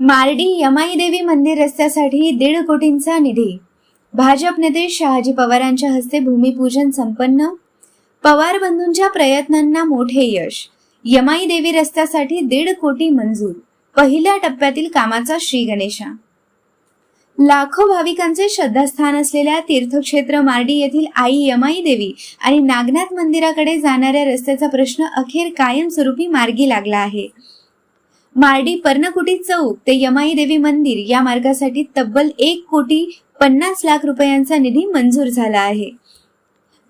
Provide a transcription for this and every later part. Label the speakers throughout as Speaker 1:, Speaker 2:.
Speaker 1: मार्डी यमाई देवी मंदिर रस्त्यासाठी 1.5 कोटींचा निधी. भाजप नेते शहाजी पवारांच्या हस्ते भूमिपूजन संपन्न. पवार बंधूंच्या प्रयत्नांना मोठे यश. यमाई देवी रस्त्यासाठी 1.5 कोटी मंजूर. पहिल्या टप्प्यातील कामाचा श्री गणेशा. लाखो भाविकांचे श्रद्धास्थान असलेल्या तीर्थक्षेत्र मार्डी येथील आई यमाई देवी आणि नागनाथ मंदिराकडे जाणाऱ्या रस्त्याचा प्रश्न अखेर कायमस्वरूपी मार्गी लागला आहे. मार्डी पर्णकुटी चौक ते यमाई देवी मंदिर या मार्गासाठी तब्बल 1,50,00,000 रुपयांचा निधी मंजूर झाला आहे.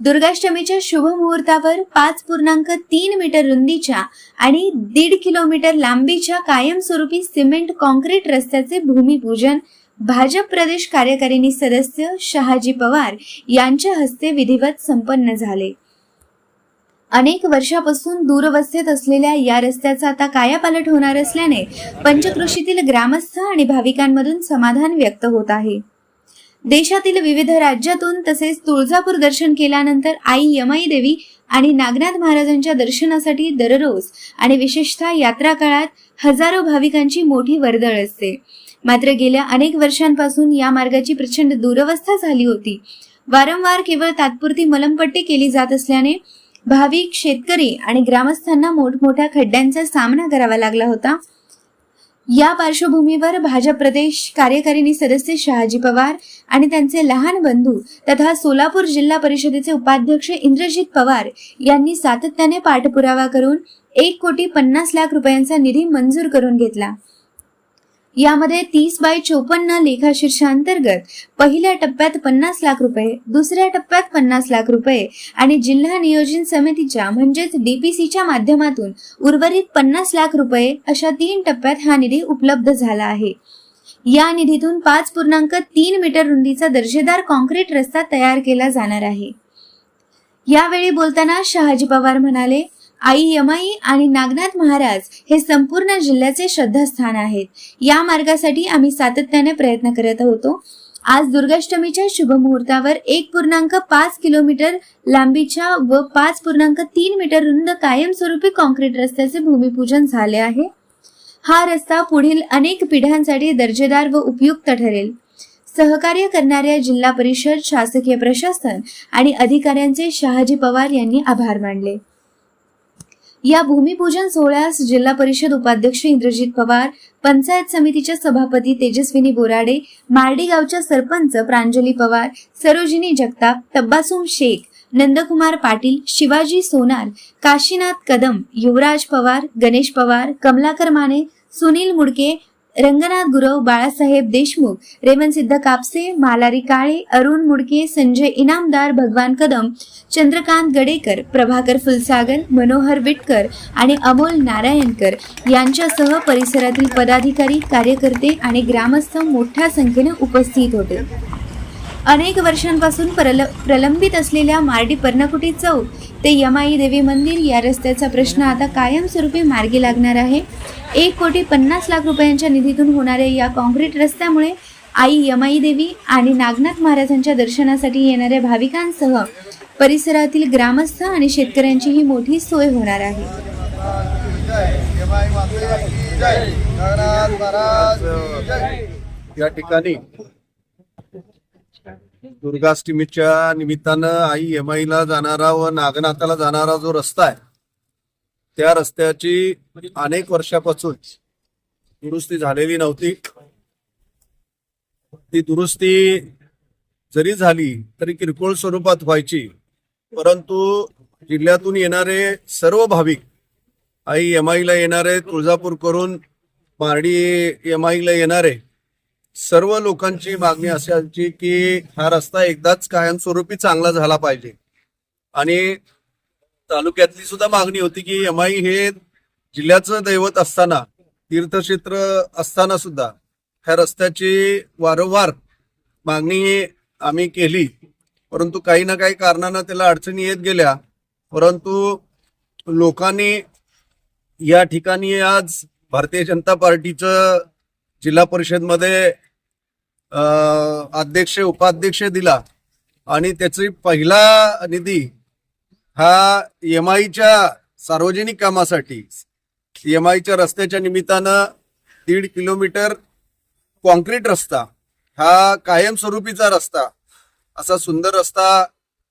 Speaker 1: दुर्गाष्टमीच्या शुभ मुहूर्तावर 5.3 मीटर रुंदीच्या आणि 1.5 किलोमीटर लांबीच्या कायमस्वरूपी सिमेंट कॉन्क्रीट रस्त्याचे भूमिपूजन भाजप प्रदेश कार्यकारिणी सदस्य शहाजी पवार यांच्या हस्ते विधिवत संपन्न झाले. अनेक वर्षापासून दूरवस्थेत असलेल्या या रस्त्याचा आता कायापालट होणार असल्याने पंचक्रोशीतील ग्रामस्थ आणि भाविकांमधून समाधान व्यक्त होत आहे. देशातील विविध राज्यातून तसेच तुळजापूर दर्शन केल्यानंतर आई यमाई देवी आणि नागनाथ महाराजांच्या दर्शनासाठी दररोज आणि विशेषतः यात्रा काळात हजारो भाविकांची मोठी वर्दळ असते. मात्र गेल्या अनेक वर्षांपासून या मार्गाची प्रचंड दुरवस्था झाली होती. वारंवार केवळ तात्पुरती मलमपट्टी केली जात असल्याने भाविक, शेतकरी आणि ग्रामस्थांना मोठमोठ्या खड्ड्यांचा सामना करावा लागला होता. या पार्श्वभूमीवर भाजप प्रदेश कार्यकारिणी सदस्य शहाजी पवार आणि त्यांचे लहान बंधू तथा सोलापूर जिल्हा परिषदेचे उपाध्यक्ष इंद्रजित पवार यांनी सातत्याने पाठपुरावा करून 1,50,00,000 रुपयांचा निधी मंजूर करून घेतला. यामध्ये 30/54 लेखाशीर्षांतर्गत पहिल्या टप्प्यात 50,00,000 रुपये, दुसऱ्या टप्प्यात 50,00,000 रुपये आणि जिल्हा नियोजन समितीच्या म्हणजेच DPCच्या माध्यमातून उर्वरित 50,00,000 रुपये अशा 3 टप्प्यात हा निधी उपलब्ध झाला आहे. या निधीतून 5.3 मीटर रुंदीचा दर्जेदार कॉन्क्रीट रस्ता तयार केला जाणार आहे. यावेळी बोलताना शहाजी पवार म्हणाले, आई यमाई आणि नागनाथ महाराज हे संपूर्ण जिल्ह्याचे श्रद्धास्थान आहेत. या मार्गासाठी आम्ही सातत्याने प्रयत्न करत होतो. आज दुर्गाष्टमीच्या शुभ मुहूर्तावर 1.5 किलोमीटर लांबीच्या व 5.3 मीटर रुंद कायमस्वरूपी कॉन्क्रीट रस्त्याचे भूमिपूजन झाले आहे. हा रस्ता पुढील अनेक पिढ्यांसाठी दर्जेदार व उपयुक्त ठरेल. सहकार्य करणाऱ्या जिल्हा परिषद, शासकीय प्रशासन आणि अधिकाऱ्यांचे शहाजी पवार यांनी आभार मानले. या भूमिपूजन सोहळ्यास जिल्हा परिषद उपाध्यक्ष इंद्रजित पवार, पंचायत समितीच्या सभापती तेजस्विनी बोराडे, मार्डी गावच्या सरपंच प्रांजली पवार, सरोजिनी जगताप, तब्बासुम शेख, नंदकुमार पाटील, शिवाजी सोनार, काशीनाथ कदम, युवराज पवार, गणेश पवार, कमलाकर माने, सुनील मुडके, रंगनाथ गुरव, बाळासाहेब देशमुख, रेवणसिद्ध कापसे, मालारी काळे, अरुण मुडके, संजय इनामदार, भगवान कदम, चंद्रकांत गडेकर, प्रभाकर फुलसागर, मनोहर विटकर आणि अमोल नारायणकर यांच्यासह परिसरातील पदाधिकारी, कार्यकर्ते आणि ग्रामस्थ मोठ्या संख्येने उपस्थित होते. अनेक वर्षांपासून प्रलंबित असलेल्या मार्डी पर्णकुटी चौक ते यमाई देवी मंदिर या रस्त्याचा प्रश्न आता कायमस्वरूपी मार्गी लागणार आहे. 1,50,00,000 रुपयांच्या निधीतून होणाऱ्या या कॉन्क्रीट रस्त्यामुळे आई यमाई देवी आणि नागनाथ महाराजांच्या दर्शनासाठी येणाऱ्या भाविकांसह परिसरातील ग्रामस्थ आणि शेतकऱ्यांचीही मोठी सोय होणार आहे.
Speaker 2: या ठिकाणी दुर्गाष्टमीच्या निमित्तानं आई यमाईला जाणारा व नागनाथाला जाणारा जो रस्ता आहे त्या रस्त्याची अनेक वर्षापासून दुरुस्ती झालेली नव्हती. ती दुरुस्ती जरी झाली तरी किरकोळ स्वरूपात व्हायची, परंतु जिल्ह्यातून येणारे सर्व भाविक आई यमाईला येणारे, तुळजापूर करून मार्डी यमाईला येणारे सर्व लोकांची मागणी असायची की हा रस्ता एकदाच कायमस्वरूपी चांगला झाला पाहिजे. आणि तालुक्यातली सुद्धा मागणी होती की यमाई हे जिल्ह्याचं दैवत असताना, तीर्थक्षेत्र असताना सुद्धा ह्या रस्त्याची वारंवार मागणी आम्ही केली, परंतु काही ना काही कारणानं त्याला अडचणी येत गेल्या. परंतु लोकांनी या ठिकाणी आज भारतीय जनता पार्टीचं जिल्हा परिषदमध्ये अध्यक्ष, उपाध्यक्ष दिला आणि त्याची पहिला निधी हा यमाईच्या सार्वजनिक कामासाठी, यमाईच्या रस्त्याच्या निमित्तानं 1.5 किलोमीटर कॉन्क्रीट रस्ता, हा कायमस्वरूपीचा रस्ता, असा सुंदर रस्ता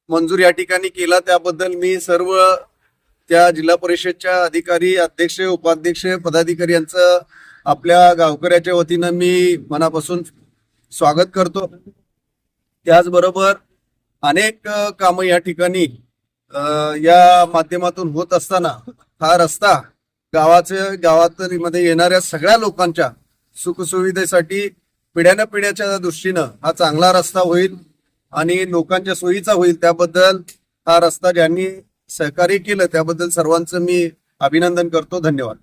Speaker 2: मंजूर या ठिकाणी केला. त्याबद्दल मी सर्व त्या जिल्हा परिषदच्या अधिकारी, अध्यक्ष, उपाध्यक्ष, पदाधिकारी यांचं आपल्या गावकऱ्याच्या वतीनं मी मनापासून स्वागत करतो. त्याचबरोबर अनेक कामं या ठिकाणी या माध्यमातून होत असताना हा रस्ता गावामध्ये येणाऱ्या सगळ्या लोकांच्या सुखसुविधेसाठी पिढ्यानपिढ्याच्या दृष्टीनं हा चांगला रस्ता होईल आणि लोकांच्या सोयीचा होईल. त्याबद्दल हा रस्ता ज्यांनी सहकार्य केलं त्याबद्दल सर्वांचं मी अभिनंदन करतो. धन्यवाद.